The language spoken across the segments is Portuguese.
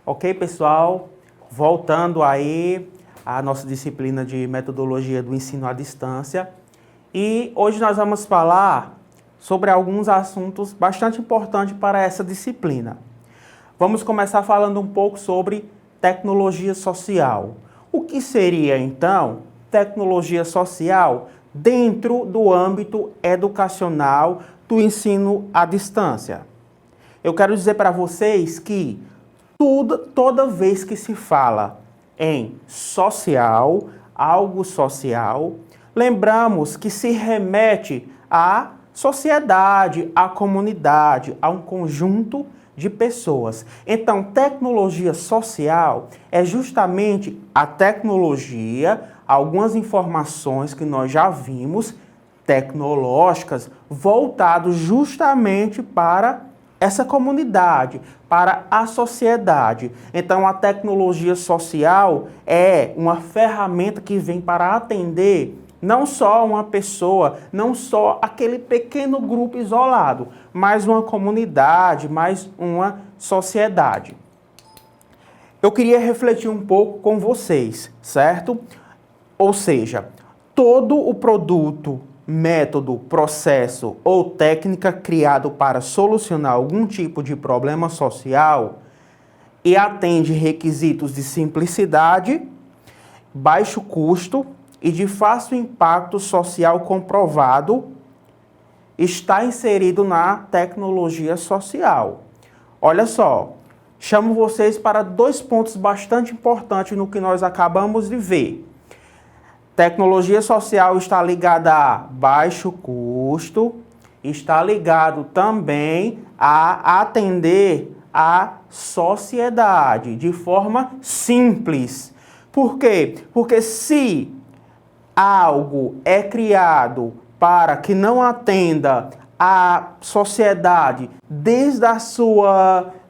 Ok, pessoal? Voltando aí à nossa disciplina de metodologia do ensino à distância. E hoje nós vamos falar sobre alguns assuntos bastante importantes para essa disciplina. Vamos começar falando um pouco sobre tecnologia social. O que seria, então, tecnologia social dentro do âmbito educacional do ensino à distância? Eu quero dizer para vocês que toda vez que se fala em social, algo social, lembramos que se remete à sociedade, à comunidade, a um conjunto de pessoas. Então, tecnologia social é justamente a tecnologia, algumas informações que nós já vimos, tecnológicas, voltadas justamente para essa comunidade, para a sociedade. Então, a tecnologia social é uma ferramenta que vem para atender não só uma pessoa, não só aquele pequeno grupo isolado, mas uma comunidade, mais uma sociedade. Eu queria refletir um pouco com vocês, certo? Ou seja, todo o produto, método, processo ou técnica criado para solucionar algum tipo de problema social e atende requisitos de simplicidade, baixo custo e de fácil impacto social comprovado, está inserido na tecnologia social. Olha só, chamo vocês para dois pontos bastante importantes no que nós acabamos de ver. Tecnologia social está ligada a baixo custo, está ligado também a atender a sociedade de forma simples. Por quê? Porque se algo é criado para que não atenda a sociedade desde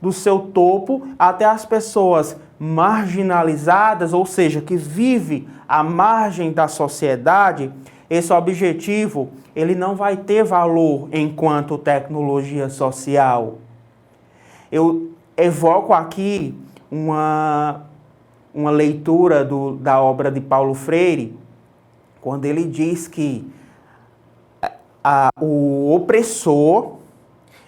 do seu topo até as pessoas marginalizadas, ou seja, que vive à margem da sociedade, esse objetivo ele não vai ter valor enquanto tecnologia social. Eu evoco aqui uma leitura da obra de Paulo Freire, quando ele diz que o opressor,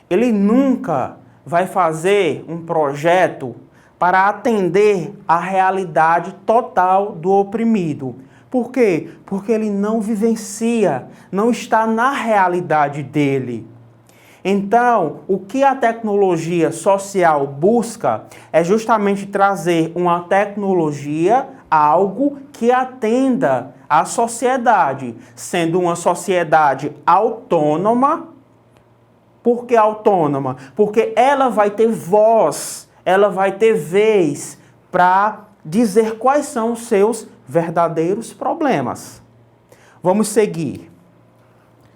ele nunca vai fazer um projeto para atender à realidade total do oprimido. Por quê? Porque ele não vivencia, não está na realidade dele. Então, o que a tecnologia social busca é justamente trazer uma tecnologia, algo que atenda à sociedade, sendo uma sociedade autônoma. Por que autônoma? Porque ela vai ter voz, ela vai ter vez para dizer quais são os seus verdadeiros problemas. Vamos seguir.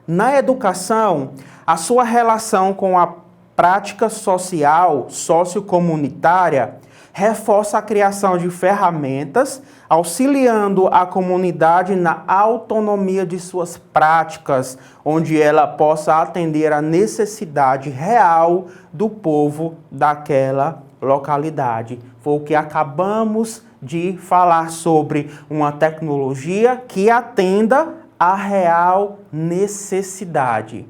Na educação, a sua relação com a prática social, sociocomunitária, reforça a criação de ferramentas, auxiliando a comunidade na autonomia de suas práticas, onde ela possa atender à necessidade real do povo daquela localidade. Foi o que acabamos de falar sobre uma tecnologia que atenda à real necessidade.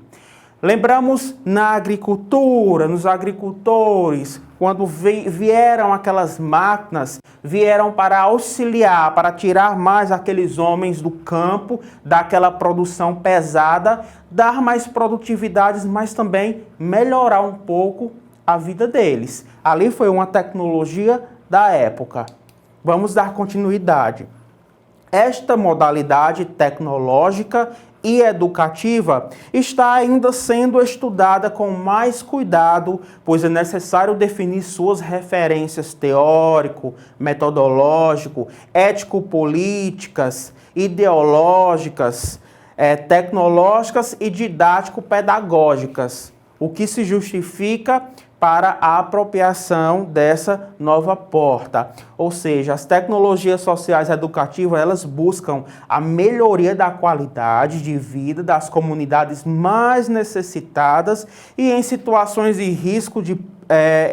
Lembramos na agricultura, nos agricultores, quando vieram aquelas máquinas, vieram para auxiliar, para tirar mais aqueles homens do campo, daquela produção pesada, dar mais produtividades, mas também melhorar um pouco a vida deles. Ali foi uma tecnologia da época. Vamos dar continuidade. Esta modalidade tecnológica e educativa está ainda sendo estudada com mais cuidado, pois é necessário definir suas referências teórico, metodológico, ético-políticas, ideológicas, tecnológicas e didático-pedagógicas, o que se justifica para a apropriação dessa nova porta. Ou seja, as tecnologias sociais educativas, elas buscam a melhoria da qualidade de vida das comunidades mais necessitadas e em situações de risco de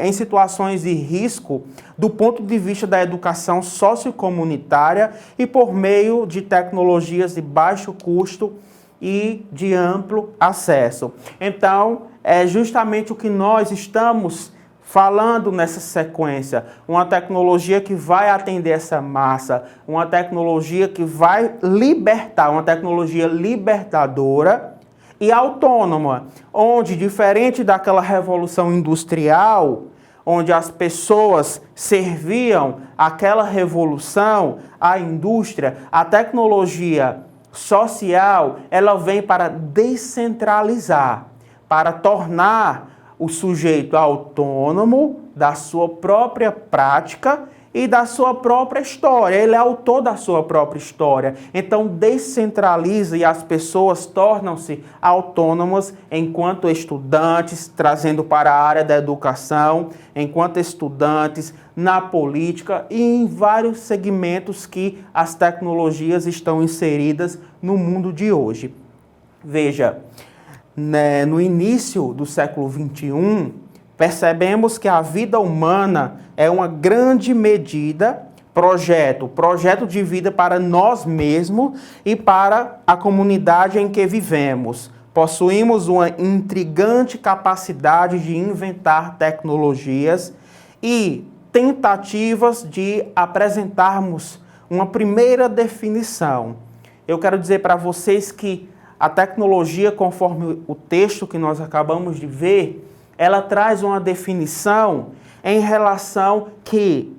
em situações de risco do ponto de vista da educação sociocomunitária e por meio de tecnologias de baixo custo e de amplo acesso. Então, é justamente o que nós estamos falando nessa sequência, uma tecnologia que vai atender essa massa, uma tecnologia que vai libertar, uma tecnologia libertadora e autônoma, onde, diferente daquela revolução industrial, onde as pessoas serviam aquela revolução, a indústria, a tecnologia social, ela vem para descentralizar, para tornar o sujeito autônomo da sua própria prática e da sua própria história. Ele é autor da sua própria história. Então, descentraliza e as pessoas tornam-se autônomas enquanto estudantes, trazendo para a área da educação, enquanto estudantes, na política e em vários segmentos que as tecnologias estão inseridas no mundo de hoje. Veja, no início do século XXI, percebemos que a vida humana é uma grande medida, projeto de vida para nós mesmos e para a comunidade em que vivemos. Possuímos uma intrigante capacidade de inventar tecnologias e tentativas de apresentarmos uma primeira definição. Eu quero dizer para vocês que a tecnologia, conforme o texto que nós acabamos de ver, ela traz uma definição em relação que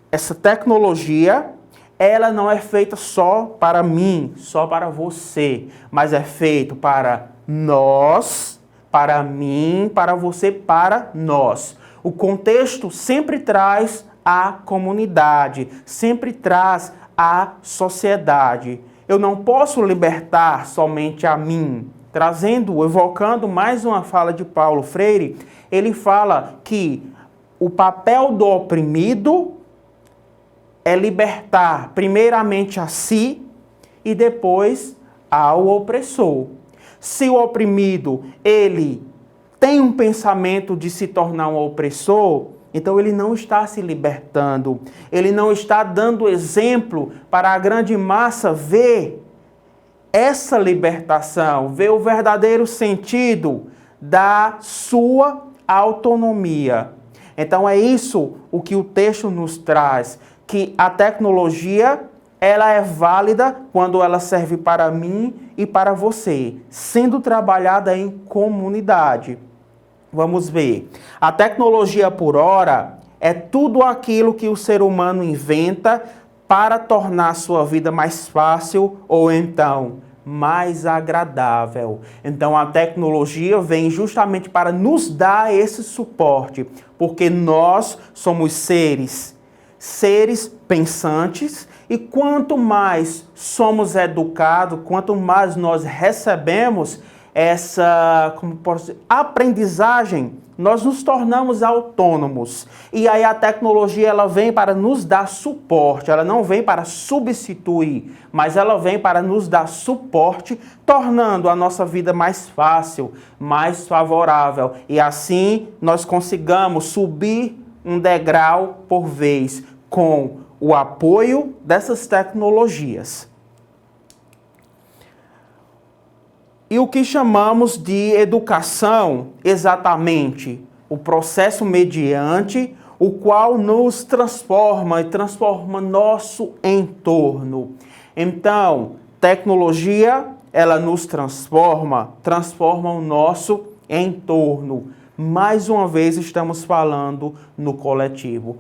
essa tecnologia, ela não é feita só para mim, só para você, mas é feito para nós, para mim, para você, para nós. O contexto sempre traz a comunidade, sempre traz a sociedade. Eu não posso libertar somente a mim. Evocando mais uma fala de Paulo Freire, ele fala que o papel do oprimido é libertar primeiramente a si e depois ao opressor. Se o oprimido, ele tem um pensamento de se tornar um opressor, então ele não está se libertando, ele não está dando exemplo para a grande massa ver essa libertação, ver o verdadeiro sentido da sua autonomia. Então é isso o que o texto nos traz, que a tecnologia ela é válida quando ela serve para mim e para você, sendo trabalhada em comunidade. Vamos ver. A tecnologia por hora é tudo aquilo que o ser humano inventa para tornar sua vida mais fácil ou então mais agradável. Então a tecnologia vem justamente para nos dar esse suporte, porque nós somos seres pensantes e quanto mais somos educados, quanto mais nós recebemos essa aprendizagem, nós nos tornamos autônomos. E aí a tecnologia ela vem para nos dar suporte, ela não vem para substituir, mas ela vem para nos dar suporte, tornando a nossa vida mais fácil, mais favorável. E assim nós consigamos subir um degrau por vez com o apoio dessas tecnologias. E o que chamamos de educação, exatamente, o processo mediante o qual nos transforma e transforma nosso entorno. Então, tecnologia, ela nos transforma o nosso entorno. Mais uma vez, estamos falando no coletivo.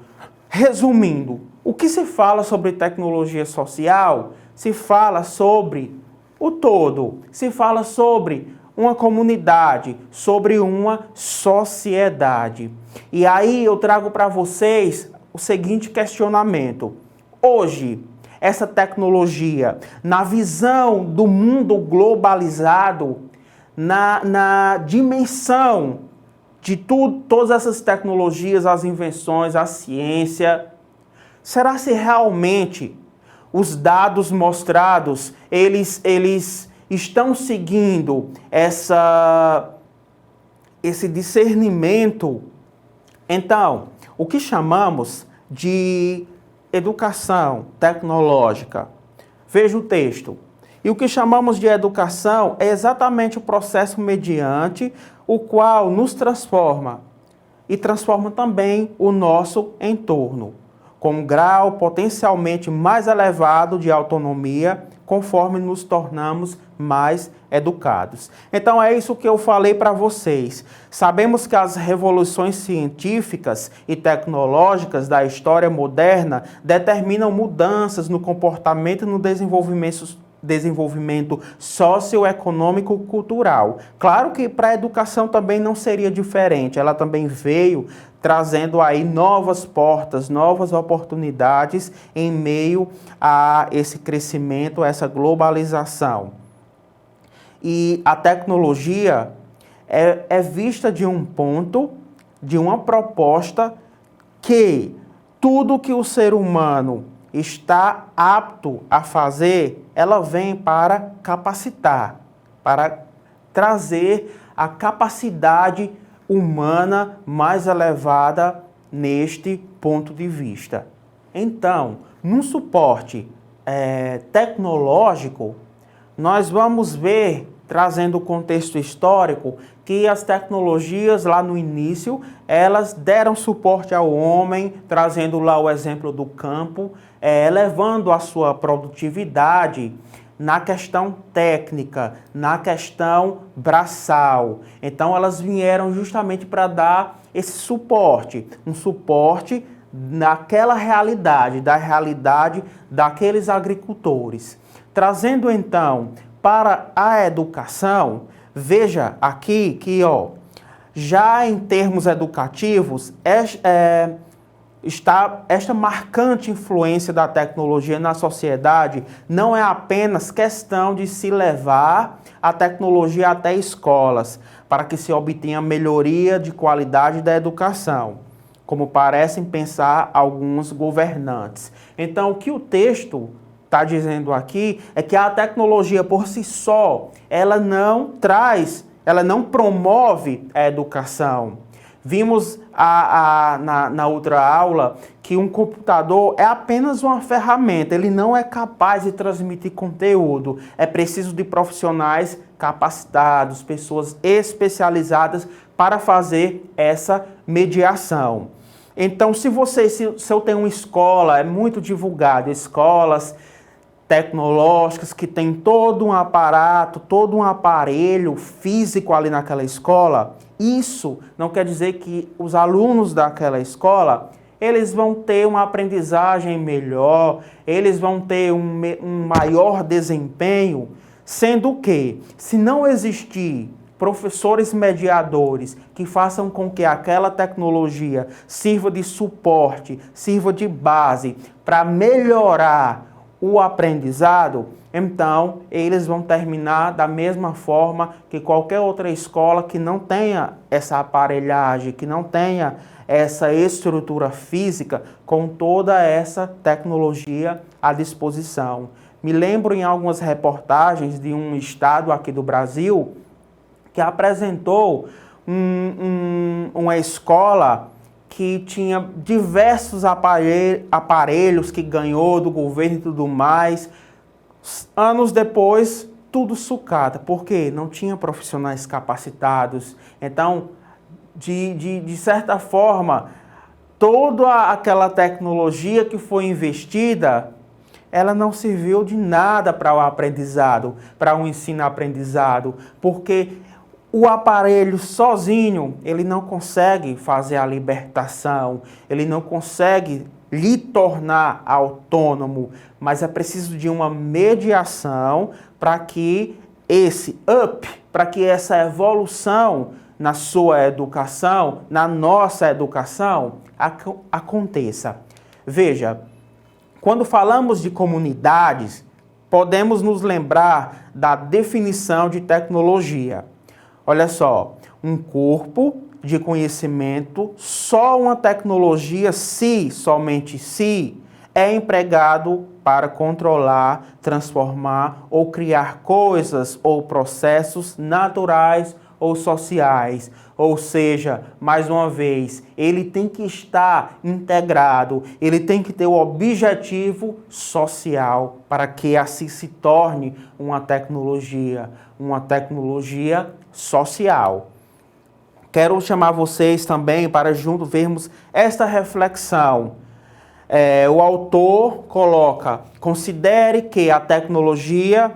Resumindo, o que se fala sobre tecnologia social? Se fala sobre o todo, se fala sobre uma comunidade, sobre uma sociedade. E aí eu trago para vocês o seguinte questionamento. Hoje, essa tecnologia, na visão do mundo globalizado, na dimensão de todas essas tecnologias, as invenções, a ciência, será se realmente os dados mostrados, eles estão seguindo esse discernimento Então, o que chamamos de educação tecnológica? Veja o texto. E o que chamamos de educação é exatamente o processo mediante o qual nos transforma e transforma também o nosso entorno, com um grau potencialmente mais elevado de autonomia, conforme nos tornamos mais educados. Então é isso que eu falei para vocês. Sabemos que as revoluções científicas e tecnológicas da história moderna determinam mudanças no comportamento e no desenvolvimento socioeconômico e cultural. Claro que para a educação também não seria diferente, ela também veio trazendo aí novas portas, novas oportunidades em meio a esse crescimento, a essa globalização. E a tecnologia é vista de um ponto, de uma proposta que tudo que o ser humano está apto a fazer, ela vem para capacitar, para trazer a capacidade humana mais elevada neste ponto de vista. Então, num suporte tecnológico, nós vamos ver, trazendo o contexto histórico, que as tecnologias lá no início, elas deram suporte ao homem, trazendo lá o exemplo do campo, elevando a sua produtividade na questão técnica, na questão braçal. Então elas vieram justamente para dar esse suporte, um suporte naquela realidade, da realidade daqueles agricultores. Trazendo então para a educação, veja aqui que já em termos educativos, esta marcante influência da tecnologia na sociedade não é apenas questão de se levar a tecnologia até escolas, para que se obtenha melhoria de qualidade da educação, como parecem pensar alguns governantes. Então, o que o texto está dizendo aqui é que a tecnologia por si só, ela não promove a educação. Vimos na outra aula que um computador é apenas uma ferramenta, ele não é capaz de transmitir conteúdo. É preciso de profissionais capacitados, pessoas especializadas para fazer essa mediação. Então, se eu tenho uma escola, é muito divulgado, escolas tecnológicas que tem todo um aparato, todo um aparelho físico ali naquela escola, isso não quer dizer que os alunos daquela escola, eles vão ter uma aprendizagem melhor, eles vão ter um maior desempenho, sendo que, se não existir professores mediadores que façam com que aquela tecnologia sirva de suporte, sirva de base para melhorar o aprendizado, então eles vão terminar da mesma forma que qualquer outra escola que não tenha essa aparelhagem, que não tenha essa estrutura física com toda essa tecnologia à disposição. Me lembro em algumas reportagens de um estado aqui do Brasil que apresentou uma escola que tinha diversos aparelhos que ganhou do governo e tudo mais. Anos depois, tudo sucata, porque não tinha profissionais capacitados. Então, de certa forma, toda aquela tecnologia que foi investida, ela não serviu de nada para o aprendizado, para o ensino-aprendizado, porque o aparelho sozinho, ele não consegue fazer a libertação, ele não consegue lhe tornar autônomo, mas é preciso de uma mediação para que esse para que essa evolução na sua educação, na nossa educação, aconteça. Veja, quando falamos de comunidades, podemos nos lembrar da definição de tecnologia. Olha só, um corpo de conhecimento, só uma tecnologia, somente se, é empregado para controlar, transformar ou criar coisas ou processos naturais ou sociais. Ou seja, mais uma vez, ele tem que estar integrado, ele tem que ter o objetivo social para que assim se torne uma tecnologia social. Quero chamar vocês também para junto vermos esta reflexão. O autor coloca: considere que a tecnologia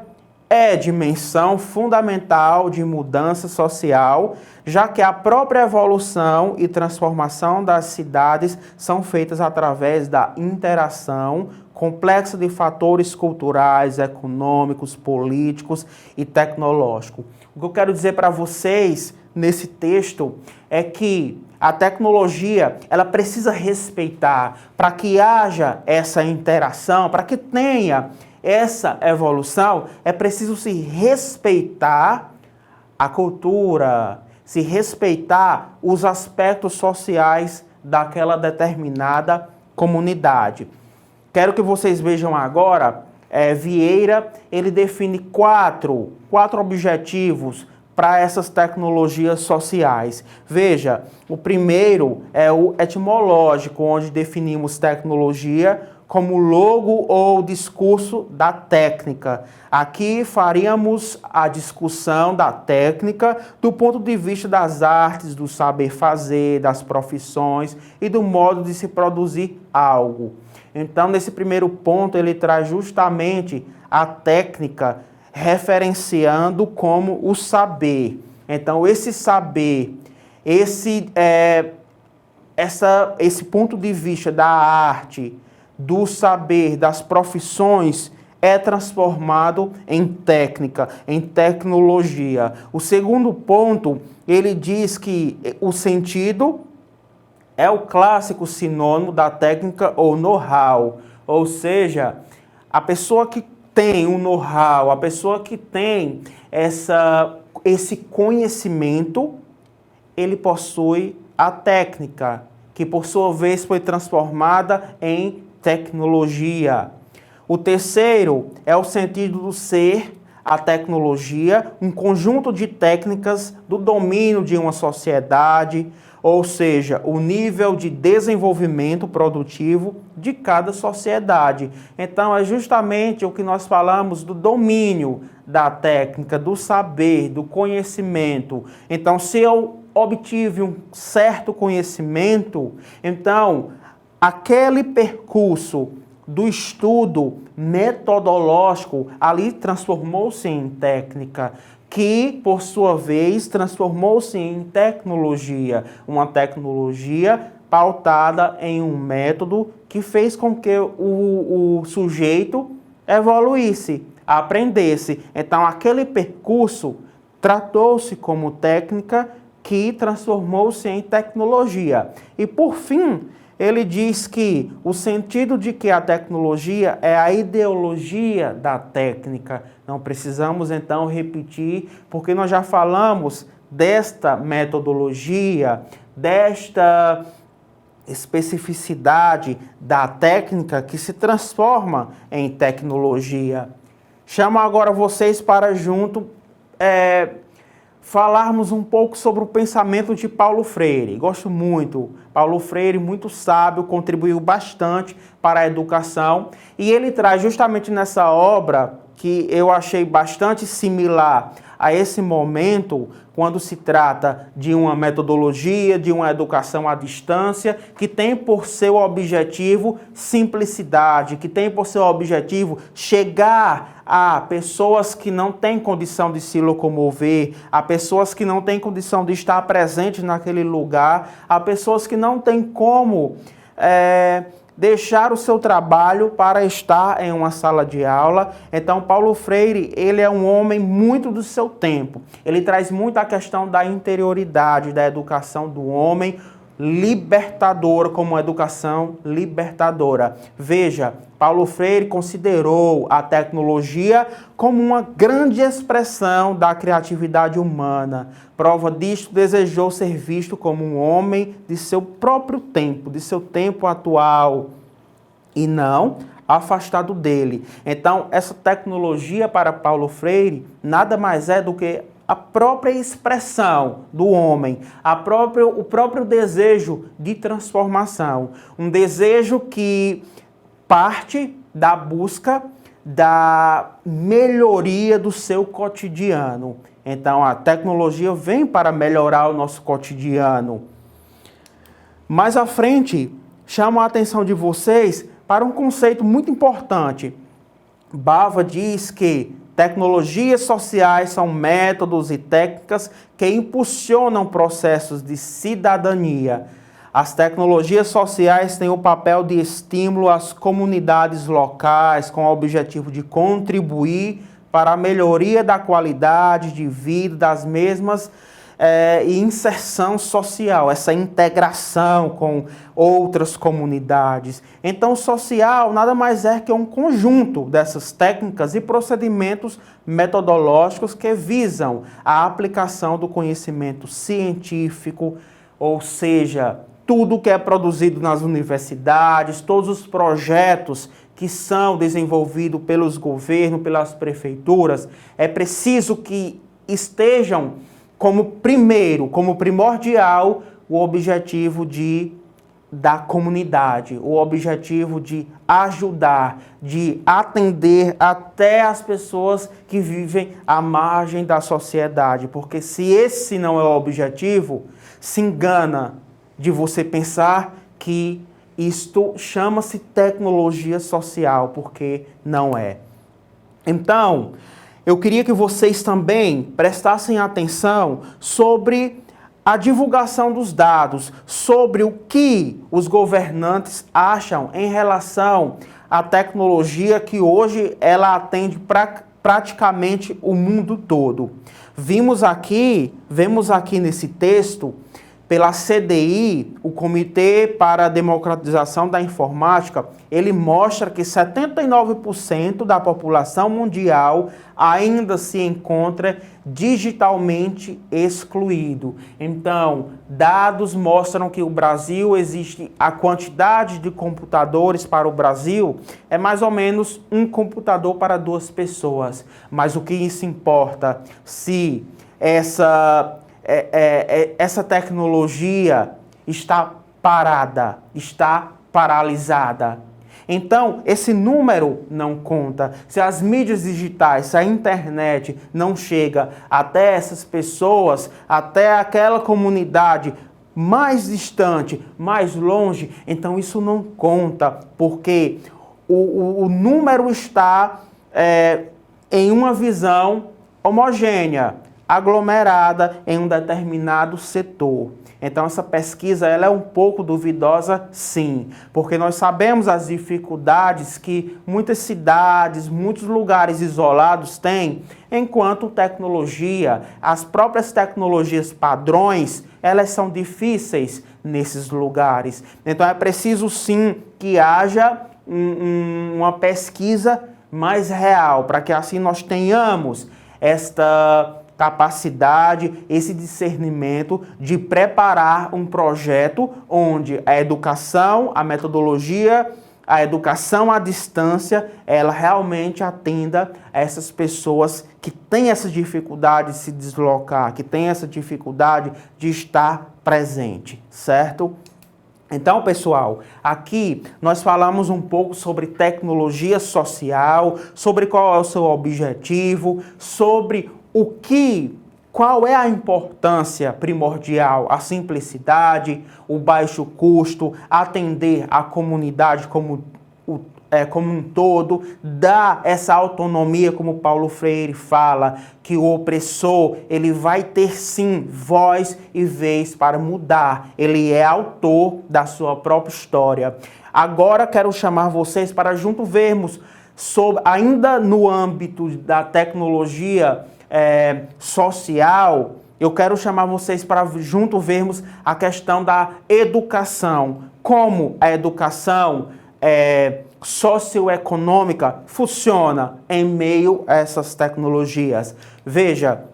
é dimensão fundamental de mudança social, já que a própria evolução e transformação das cidades são feitas através da interação complexa de fatores culturais, econômicos, políticos e tecnológicos. O que eu quero dizer para vocês nesse texto é que a tecnologia, ela precisa respeitar, para que haja essa interação, para que tenha essa evolução, é preciso se respeitar a cultura, se respeitar os aspectos sociais daquela determinada comunidade. Quero que vocês vejam agora, Vieira, ele define quatro objetivos para essas tecnologias sociais. Veja, o primeiro é o etimológico, onde definimos tecnologia como logo ou discurso da técnica. Aqui faríamos a discussão da técnica do ponto de vista das artes, do saber fazer, das profissões e do modo de se produzir algo. Então, nesse primeiro ponto, ele traz justamente a técnica referenciando como o saber. Então, esse saber, esse ponto de vista da arte, do saber, das profissões, é transformado em técnica, em tecnologia. O segundo ponto, ele diz que o sentido é o clássico sinônimo da técnica ou know-how. Ou seja, a pessoa que tem um know-how, a pessoa que tem esse conhecimento, ele possui a técnica, que por sua vez foi transformada em tecnologia. O terceiro é o sentido do ser, a tecnologia, um conjunto de técnicas do domínio de uma sociedade, ou seja, o nível de desenvolvimento produtivo de cada sociedade. Então, é justamente o que nós falamos do domínio da técnica, do saber, do conhecimento. Então, se eu obtive um certo conhecimento, então, aquele percurso do estudo metodológico ali transformou-se em técnica, que, por sua vez, transformou-se em tecnologia. Uma tecnologia pautada em um método que fez com que o sujeito evoluísse, aprendesse. Então, aquele percurso tratou-se como técnica que transformou-se em tecnologia. E, por fim, ele diz que o sentido de que a tecnologia é a ideologia da técnica. Não precisamos, então, repetir, porque nós já falamos desta metodologia, desta especificidade da técnica que se transforma em tecnologia. Chamo agora vocês para junto falarmos um pouco sobre o pensamento de Paulo Freire. Gosto muito. Paulo Freire, muito sábio, contribuiu bastante para a educação. E ele traz justamente nessa obra, que eu achei bastante similar a esse momento, quando se trata de uma metodologia, de uma educação à distância, que tem por seu objetivo simplicidade, que tem por seu objetivo chegar a pessoas que não têm condição de se locomover, a pessoas que não têm condição de estar presentes naquele lugar, a pessoas que não têm como deixar o seu trabalho para estar em uma sala de aula. Então, Paulo Freire, ele é um homem muito do seu tempo. Ele traz muito a questão da interioridade, da educação do homem, libertadora, como educação libertadora. Veja, Paulo Freire considerou a tecnologia como uma grande expressão da criatividade humana. Prova disto, desejou ser visto como um homem de seu próprio tempo, de seu tempo atual, e não afastado dele. Então, essa tecnologia para Paulo Freire nada mais é do que a própria expressão do homem, o próprio desejo de transformação. Um desejo que parte da busca da melhoria do seu cotidiano. Então, a tecnologia vem para melhorar o nosso cotidiano. Mais à frente, chamo a atenção de vocês para um conceito muito importante. Bava diz que tecnologias sociais são métodos e técnicas que impulsionam processos de cidadania. As tecnologias sociais têm o papel de estímulo às comunidades locais com o objetivo de contribuir para a melhoria da qualidade de vida das mesmas e inserção social, essa integração com outras comunidades. Então, o social nada mais é que um conjunto dessas técnicas e procedimentos metodológicos que visam a aplicação do conhecimento científico, ou seja, tudo que é produzido nas universidades, todos os projetos que são desenvolvidos pelos governos, pelas prefeituras, é preciso que estejam como primordial, o objetivo da comunidade, o objetivo de ajudar, de atender até as pessoas que vivem à margem da sociedade. Porque se esse não é o objetivo, se engana de você pensar que isto chama-se tecnologia social, porque não é. Então, eu queria que vocês também prestassem atenção sobre a divulgação dos dados, sobre o que os governantes acham em relação à tecnologia que hoje ela atende praticamente o mundo todo. Vemos aqui nesse texto, pela CDI, o Comitê para a Democratização da Informática, ele mostra que 79% da população mundial ainda se encontra digitalmente excluído. Então, dados mostram que o Brasil existe a quantidade de computadores para o Brasil é mais ou menos um computador para 2 pessoas. Mas o que isso importa? Se essa tecnologia está parada, está paralisada. Então, esse número não conta. Se as mídias digitais, se a internet não chega até essas pessoas, até aquela comunidade mais distante, mais longe, então isso não conta, porque o número está em uma visão homogênea, aglomerada em um determinado setor. Então essa pesquisa ela é um pouco duvidosa, sim, porque nós sabemos as dificuldades que muitas cidades, muitos lugares isolados têm, enquanto tecnologia, as próprias tecnologias padrões, elas são difíceis nesses lugares. Então é preciso sim que haja uma pesquisa mais real, para que assim nós tenhamos esta capacidade, esse discernimento de preparar um projeto onde a educação, a metodologia, a educação à distância, ela realmente atenda a essas pessoas que têm essa dificuldade de se deslocar, que têm essa dificuldade de estar presente, certo? Então, pessoal, aqui nós falamos um pouco sobre tecnologia social, sobre qual é o seu objetivo, sobre qual é a importância primordial, a simplicidade, o baixo custo, atender a comunidade como um todo, dar essa autonomia, como Paulo Freire fala, que o opressor, ele vai ter sim voz e vez para mudar. Ele é autor da sua própria história. Agora quero chamar vocês para junto vermos, ainda no âmbito da tecnologia social, eu quero chamar vocês para junto vermos a questão da educação. Como a educação socioeconômica funciona em meio a essas tecnologias. Veja,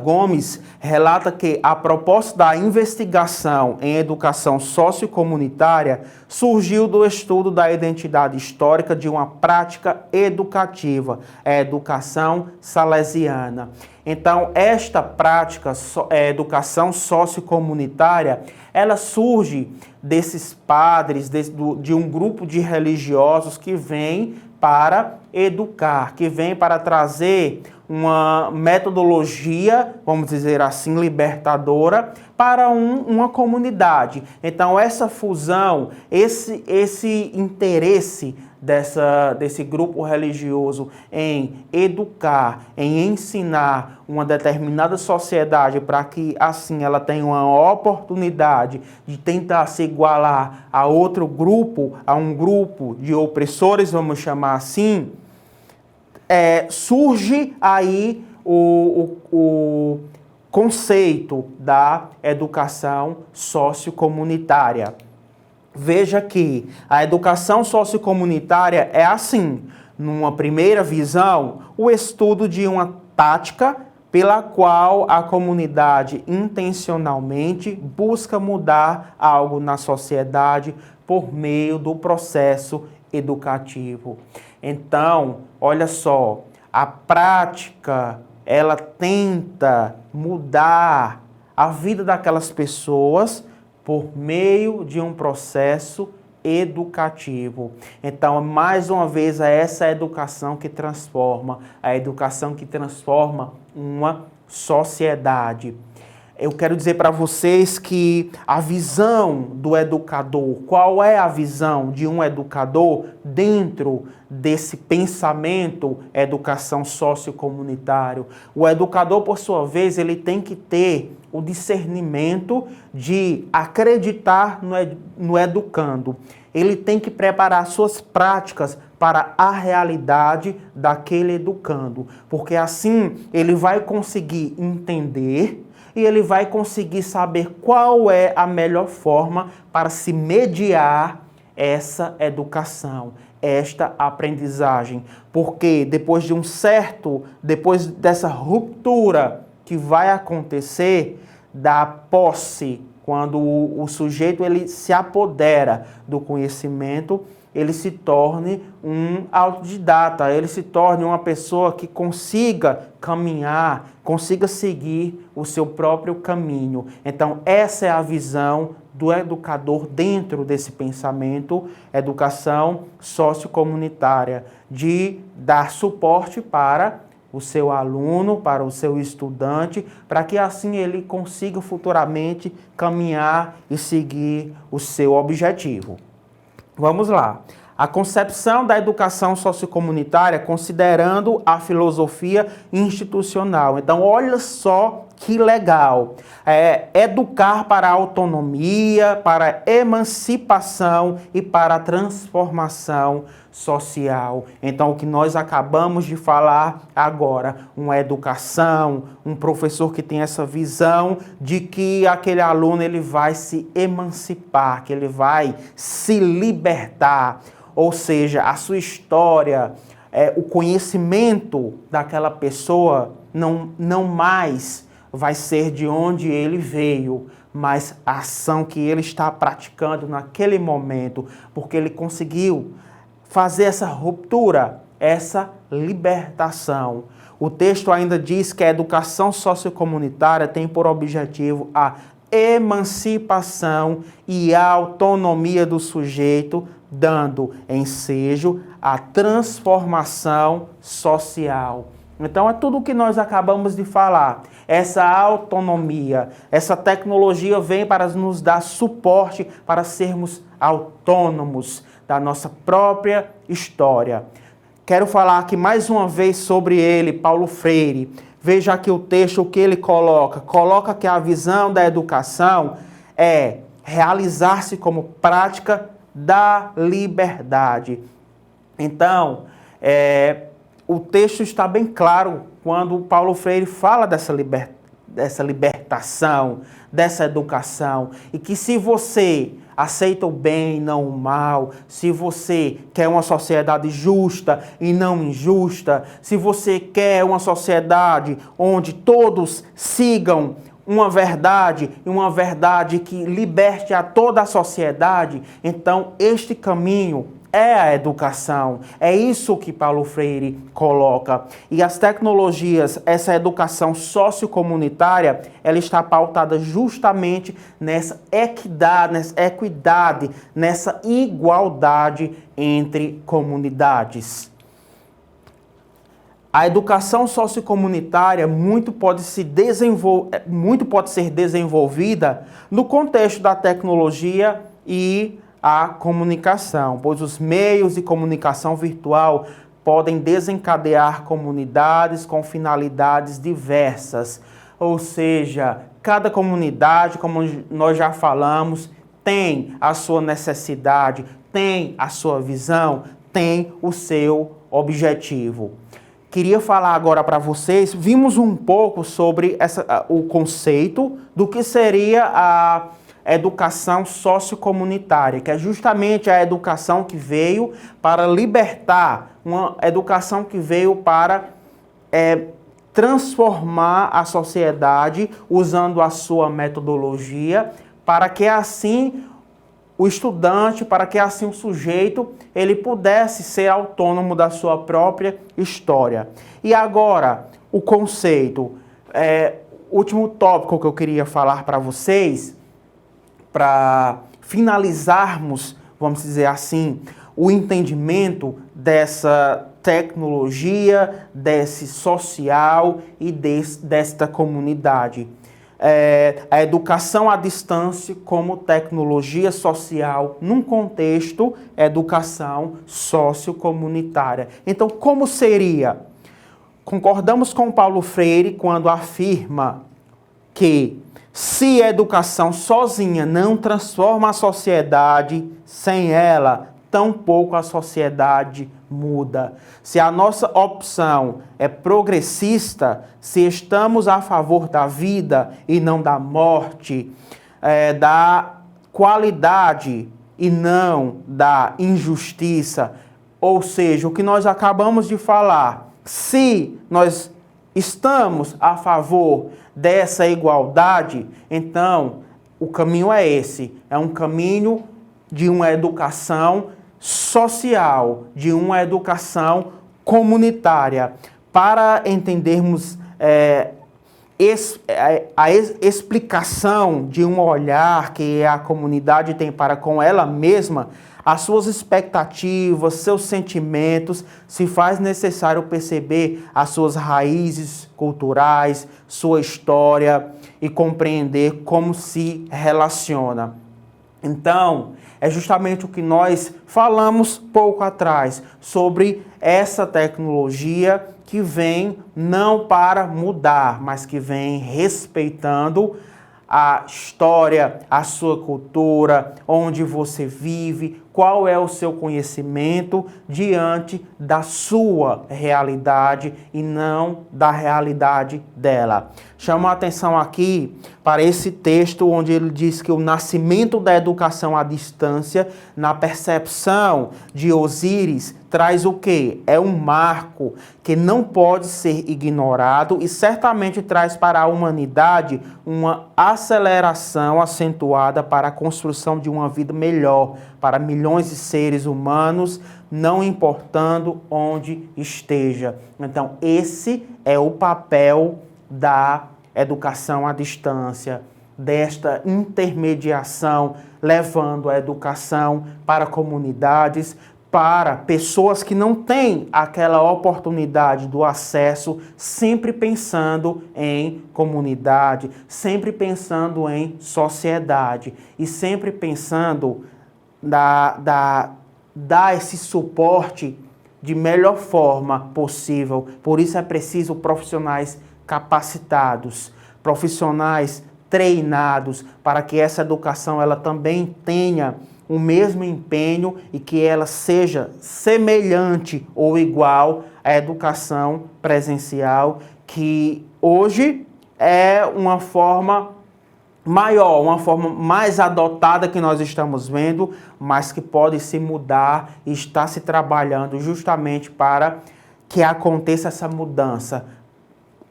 Gomes relata que a proposta da investigação em educação sociocomunitária surgiu do estudo da identidade histórica de uma prática educativa, a educação salesiana. Então, esta prática, educação sociocomunitária, ela surge desses padres, de um grupo de religiosos que vem para educar, que vem para trazer uma metodologia, vamos dizer assim, libertadora para uma comunidade. Então, essa fusão, esse interesse desse grupo religioso em educar, em ensinar uma determinada sociedade para que assim ela tenha uma oportunidade de tentar se igualar a outro grupo, a um grupo de opressores, vamos chamar assim, surge aí o conceito da educação sociocomunitária. Veja que a educação sociocomunitária é assim, numa primeira visão, o estudo de uma tática pela qual a comunidade intencionalmente busca mudar algo na sociedade por meio do processo educativo. Então, olha só, a prática, ela tenta mudar a vida daquelas pessoas por meio de um processo educativo. Então, mais uma vez, é essa educação que transforma, a educação que transforma uma sociedade. Eu quero dizer para vocês que a visão do educador, qual é a visão de um educador dentro desse pensamento educação sociocomunitário? O educador, por sua vez, ele tem que ter o discernimento de acreditar no educando. Ele tem que preparar suas práticas para a realidade daquele educando, porque assim ele vai conseguir entender e ele vai conseguir saber qual é a melhor forma para se mediar essa educação, esta aprendizagem. Porque depois dessa ruptura que vai acontecer da posse, quando o sujeito ele se apodera do conhecimento, ele se torne um autodidata, ele se torne uma pessoa que consiga caminhar, consiga seguir o seu próprio caminho. Então, essa é a visão do educador dentro desse pensamento, educação sociocomunitária, de dar suporte para o seu aluno, para o seu estudante, para que assim ele consiga futuramente caminhar e seguir o seu objetivo. Vamos lá. A concepção da educação sociocomunitária considerando a filosofia institucional. Então, olha só que legal. Educar para a autonomia, para a emancipação e para a transformação social. Então, o que nós acabamos de falar agora, uma educação, um professor que tem essa visão de que aquele aluno ele vai se emancipar, que ele vai se libertar, ou seja, a sua história, o conhecimento daquela pessoa não mais vai ser de onde ele veio, mas a ação que ele está praticando naquele momento, porque ele conseguiu fazer essa ruptura, essa libertação. O texto ainda diz que a educação sociocomunitária tem por objetivo a emancipação e a autonomia do sujeito, dando ensejo à transformação social. Então, é tudo o que nós acabamos de falar. Essa autonomia, essa tecnologia vem para nos dar suporte para sermos autônomos da nossa própria história. Quero falar aqui mais uma vez sobre ele, Paulo Freire. Veja aqui o texto, o que ele coloca. Coloca que a visão da educação é realizar-se como prática da liberdade. Então, o texto está bem claro quando Paulo Freire fala dessa libertação, dessa educação, e que se você aceita o bem e não o mal, se você quer uma sociedade justa e não injusta, se você quer uma sociedade onde todos sigam uma verdade e uma verdade que liberte a toda a sociedade, então este caminho é a educação. É isso que Paulo Freire coloca. E as tecnologias, essa educação sociocomunitária, ela está pautada justamente nessa equidade, nessa igualdade entre comunidades. A educação sociocomunitária muito pode ser desenvolvida no contexto da tecnologia e a comunicação, pois os meios de comunicação virtual podem desencadear comunidades com finalidades diversas. Ou seja, cada comunidade, como nós já falamos, tem a sua necessidade, tem a sua visão, tem o seu objetivo. Queria falar agora para vocês, vimos um pouco sobre o conceito do que seria a educação sociocomunitária, que é justamente a educação que veio para libertar, uma educação que veio para transformar a sociedade usando a sua metodologia, para que assim o estudante, para que assim o sujeito, ele pudesse ser autônomo da sua própria história. E agora, o conceito, último tópico que eu queria falar para vocês, para finalizarmos, vamos dizer assim, o entendimento dessa tecnologia, desse social e desta comunidade. A educação à distância como tecnologia social num contexto educação sociocomunitária. Então, como seria? Concordamos com Paulo Freire quando afirma que se a educação sozinha não transforma a sociedade, sem ela, tampouco a sociedade muda. Se a nossa opção é progressista, se estamos a favor da vida e não da morte, da qualidade e não da injustiça, ou seja, o que nós acabamos de falar, se nós estamos a favor dessa igualdade, então o caminho é esse, é um caminho de uma educação social, de uma educação comunitária. Para entendermos a explicação de um olhar que a comunidade tem para com ela mesma, as suas expectativas, seus sentimentos, se faz necessário perceber as suas raízes culturais, sua história e compreender como se relaciona. Então, é justamente o que nós falamos pouco atrás, sobre essa tecnologia que vem não para mudar, mas que vem respeitando a história, a sua cultura, onde você vive, qual é o seu conhecimento diante da sua realidade e não da realidade dela. Chamo a atenção aqui para esse texto onde ele diz que o nascimento da educação à distância, na percepção de Osíris, traz o quê? É um marco que não pode ser ignorado e certamente traz para a humanidade uma aceleração acentuada para a construção de uma vida melhor para milhões de seres humanos, não importando onde esteja. Então, esse é o papel da educação à distância, desta intermediação, levando a educação para comunidades, para pessoas que não têm aquela oportunidade do acesso, sempre pensando em comunidade, sempre pensando em sociedade e sempre pensando dar esse suporte de melhor forma possível. Por isso é preciso profissionais capacitados, profissionais treinados, para que essa educação ela também tenha o mesmo empenho e que ela seja semelhante ou igual à educação presencial, que hoje é uma forma maior, uma forma mais adotada que nós estamos vendo, mas que pode se mudar e está se trabalhando justamente para que aconteça essa mudança.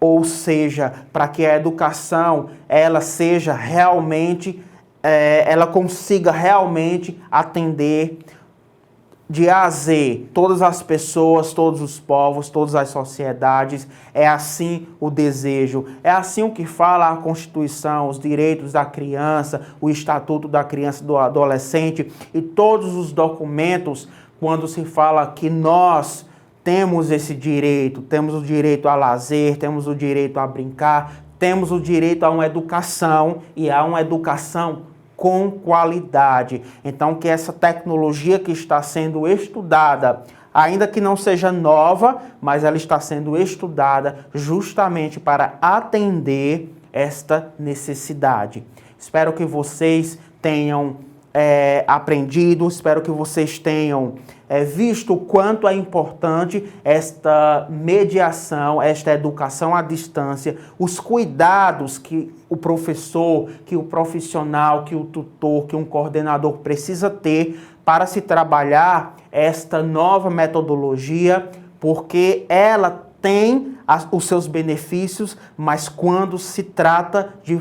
Ou seja, para que a educação ela seja realmente ela consiga realmente atender de A a Z, todas as pessoas, todos os povos, todas as sociedades. É assim o desejo, é assim o que fala a Constituição, os direitos da criança, o Estatuto da Criança e do Adolescente e todos os documentos, quando se fala que nós temos esse direito, temos o direito a lazer, temos o direito a brincar, temos o direito a uma educação e a uma educação com qualidade. Então, que essa tecnologia que está sendo estudada, ainda que não seja nova, mas ela está sendo estudada justamente para atender esta necessidade. Espero que vocês tenham aprendido, espero que vocês tenham visto o quanto é importante esta mediação, esta educação à distância, os cuidados que o professor, que o profissional, que o tutor, que um coordenador precisa ter para se trabalhar esta nova metodologia, porque ela tem os seus benefícios, mas quando se trata de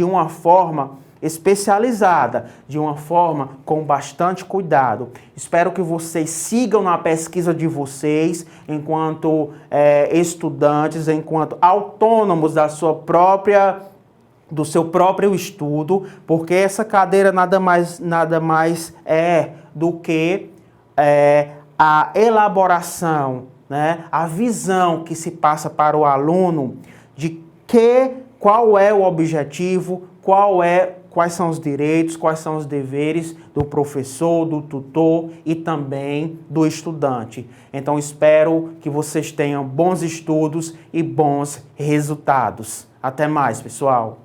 uma forma especializada, de uma forma com bastante cuidado. Espero que vocês sigam na pesquisa de vocês, enquanto estudantes, enquanto autônomos do seu próprio estudo, porque essa cadeira nada mais é do que a elaboração, né, a visão que se passa para o aluno de qual é o objetivo, quais são os direitos, quais são os deveres do professor, do tutor e também do estudante. Então, espero que vocês tenham bons estudos e bons resultados. Até mais, pessoal!